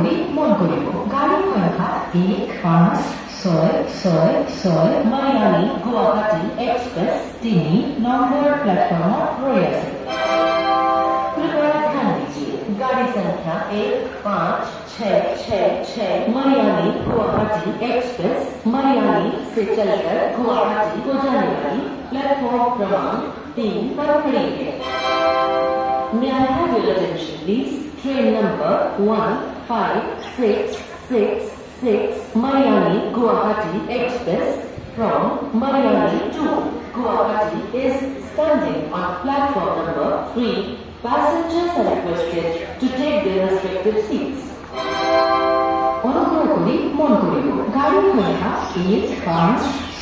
কৰি মন কৰিব গাড়ী সংখ্যা 15666 মায়ানী গুৱাহাটী এক্সপ্ৰেছ 3 নম্বৰ প্লেটফৰ্মত ৰৈ আছে। कृपया ध्यान दीजिए गाड़ी संख्या 15666 मरियानी गुवाहाटी एक्सप्रेस मरियानी से चलकर गुवाहाटी को जाने वाली प्लेटफॉर्म क्रमांक 3 पर खड़ी है। May I have your attention please? Train number 1566 Mariani Guwahati Express from Mariani to Guwahati is standing on platform number 3. Passengers are requested to take their respective seats. অনুগ্রহ করে মন করিব গাড়ী সংখ্যা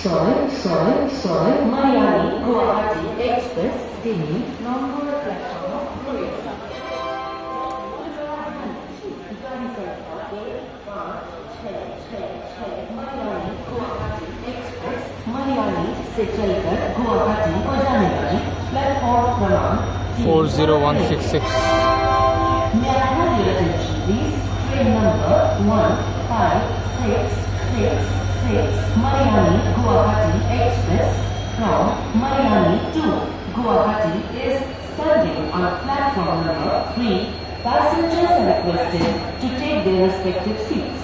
15666 মায়ানী গুৱাহাটী এক্সপ্ৰেছ 3 নম্বৰ প্লেটফৰ্মত ৰৈ আছে। गाड़ी संख्या 15666 मरियानी गुवाहाटी एक्सप्रेस मरियानी से चलकर गुवाहाटी को जाने वाली प्लेटफॉर्म क्रमांक 40166 May I have your attention please? Train number 1566 Mariani Guwahati Express from Mariani to Guwahati is standing on platform number 3. Passengers are requested to take their respective seats.